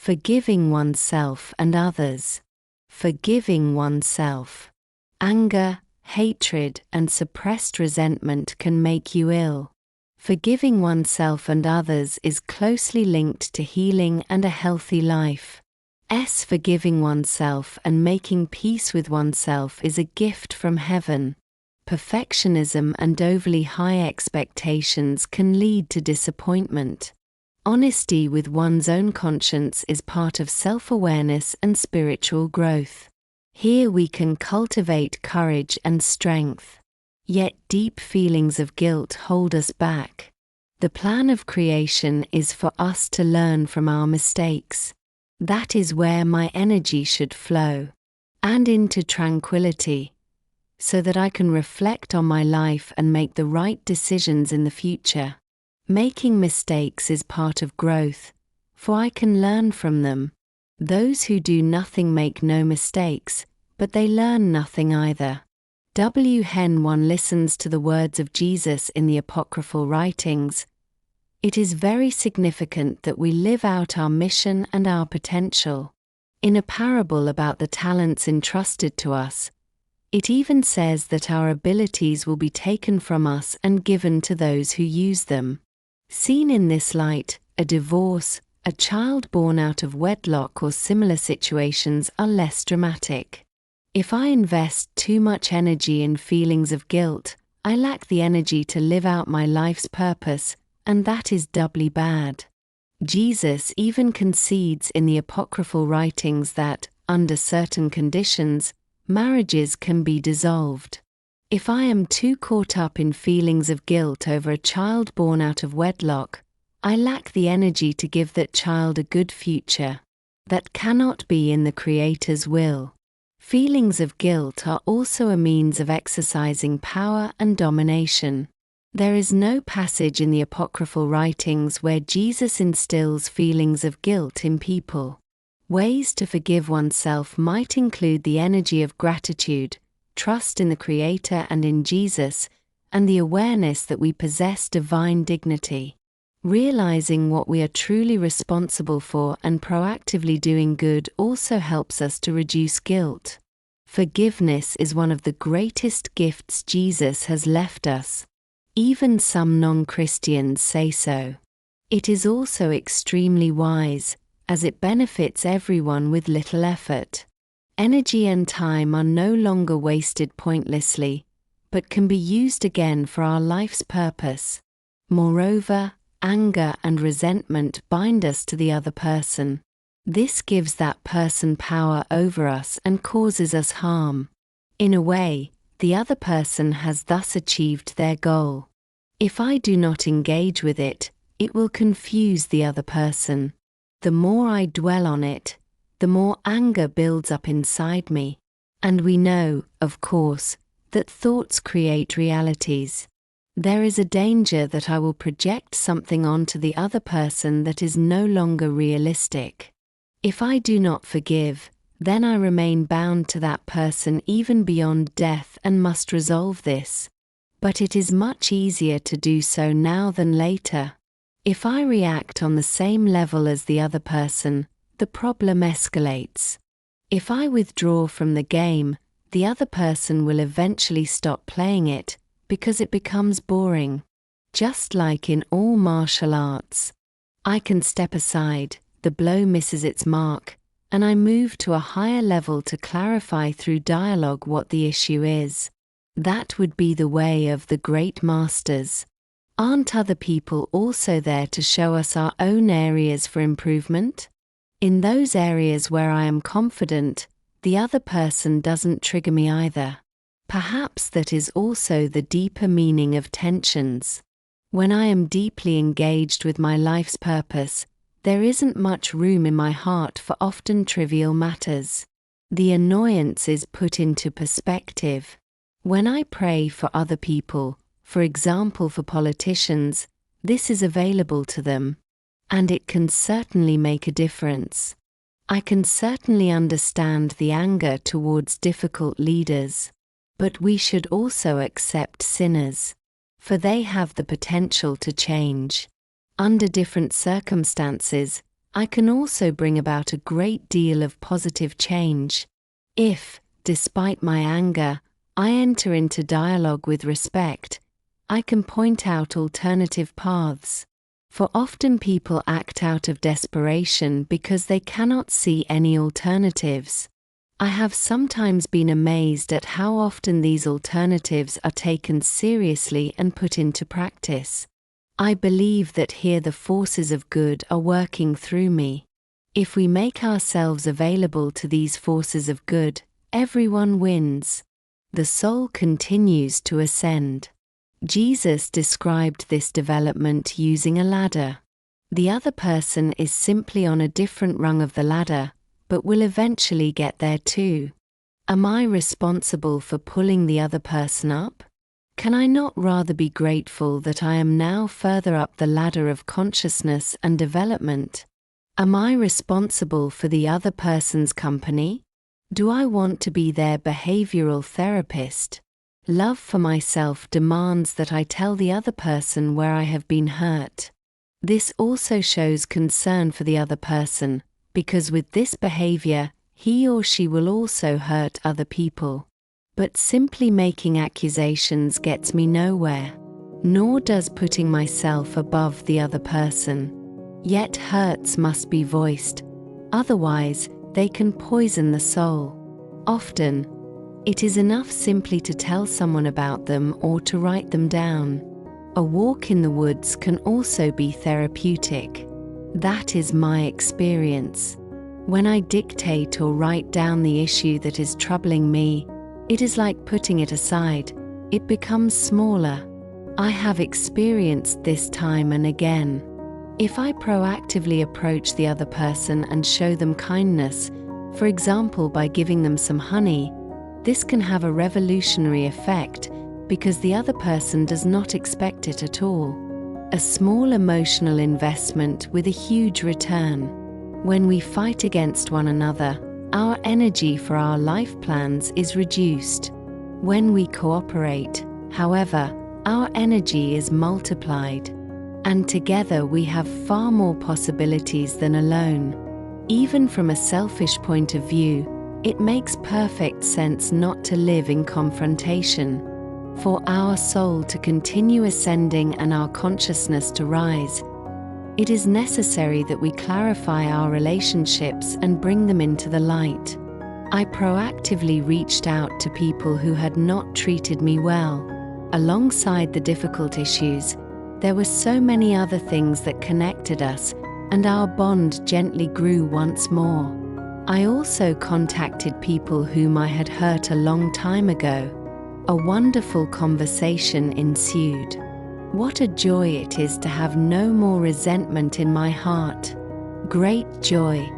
Forgiving oneself and others. Forgiving oneself. Anger, hatred, and suppressed resentment can make you ill. Forgiving oneself and others is closely linked to healing and a healthy life. Forgiving oneself and making peace with oneself is a gift from heaven. Perfectionism and overly high expectations can lead to disappointment. Honesty with one's own conscience is part of self-awareness and spiritual growth. Here we can cultivate courage and strength. Yet deep feelings of guilt hold us back. The plan of creation is for us to learn from our mistakes. That is where my energy should flow. And into tranquility, so that I can reflect on my life and make the right decisions in the future. Making mistakes is part of growth, for I can learn from them. Those who do nothing make no mistakes, but they learn nothing either. Hen 1 listens to the words of Jesus in the apocryphal writings. It is very significant that we live out our mission and our potential. In a parable about the talents entrusted to us, it even says that our abilities will be taken from us and given to those who use them. Seen in this light, a divorce, a child born out of wedlock or similar situations are less dramatic. If I invest too much energy in feelings of guilt, I lack the energy to live out my life's purpose, and that is doubly bad. Jesus even concedes in the apocryphal writings that, under certain conditions, marriages can be dissolved. If I am too caught up in feelings of guilt over a child born out of wedlock, I lack the energy to give that child a good future. That cannot be in the Creator's will. Feelings of guilt are also a means of exercising power and domination. There is no passage in the apocryphal writings where Jesus instills feelings of guilt in people. Ways to forgive oneself might include the energy of gratitude, trust in the Creator and in Jesus, and the awareness that we possess divine dignity. Realizing what we are truly responsible for and proactively doing good also helps us to reduce guilt. Forgiveness is one of the greatest gifts Jesus has left us. Even some non-Christians say so. It is also extremely wise, as it benefits everyone with little effort. Energy and time are no longer wasted pointlessly, but can be used again for our life's purpose. Moreover, anger and resentment bind us to the other person. This gives that person power over us and causes us harm. In a way, the other person has thus achieved their goal. If I do not engage with it, it will confuse the other person. The more I dwell on it, the more anger builds up inside me. And we know, of course, that thoughts create realities. There is a danger that I will project something onto the other person that is no longer realistic. If I do not forgive, then I remain bound to that person even beyond death and must resolve this. But it is much easier to do so now than later. If I react on the same level as the other person, the problem escalates. If I withdraw from the game, the other person will eventually stop playing it, because it becomes boring. Just like in all martial arts. I can step aside, the blow misses its mark, and I move to a higher level to clarify through dialogue what the issue is. That would be the way of the great masters. Aren't other people also there to show us our own areas for improvement? In those areas where I am confident, the other person doesn't trigger me either. Perhaps that is also the deeper meaning of tensions. When I am deeply engaged with my life's purpose, there isn't much room in my heart for often trivial matters. The annoyance is put into perspective. When I pray for other people, for example for politicians, this is available to them. And it can certainly make a difference. I can certainly understand the anger towards difficult leaders. But we should also accept sinners. For they have the potential to change. Under different circumstances, I can also bring about a great deal of positive change. If, despite my anger, I enter into dialogue with respect, I can point out alternative paths. For often people act out of desperation because they cannot see any alternatives. I have sometimes been amazed at how often these alternatives are taken seriously and put into practice. I believe that here the forces of good are working through me. If we make ourselves available to these forces of good, everyone wins. The soul continues to ascend. Jesus described this development using a ladder. The other person is simply on a different rung of the ladder, but will eventually get there too. Am I responsible for pulling the other person up? Can I not rather be grateful that I am now further up the ladder of consciousness and development? Am I responsible for the other person's company? Do I want to be their behavioral therapist? Love for myself demands that I tell the other person where I have been hurt. This also shows concern for the other person, because with this behavior, he or she will also hurt other people. But simply making accusations gets me nowhere, nor does putting myself above the other person. Yet hurts must be voiced, otherwise they can poison the soul. Often, it is enough simply to tell someone about them or to write them down. A walk in the woods can also be therapeutic. That is my experience. When I dictate or write down the issue that is troubling me, it is like putting it aside. It becomes smaller. I have experienced this time and again. If I proactively approach the other person and show them kindness, for example by giving them some honey, this can have a revolutionary effect because the other person does not expect it at all. A small emotional investment with a huge return. When we fight against one another, our energy for our life plans is reduced. When we cooperate, however, our energy is multiplied. And together we have far more possibilities than alone. Even from a selfish point of view, it makes perfect sense not to live in confrontation. For our soul to continue ascending and our consciousness to rise, it is necessary that we clarify our relationships and bring them into the light. I proactively reached out to people who had not treated me well. Alongside the difficult issues, there were so many other things that connected us, and our bond gently grew once more. I also contacted people whom I had hurt a long time ago. A wonderful conversation ensued. What a joy it is to have no more resentment in my heart. Great joy.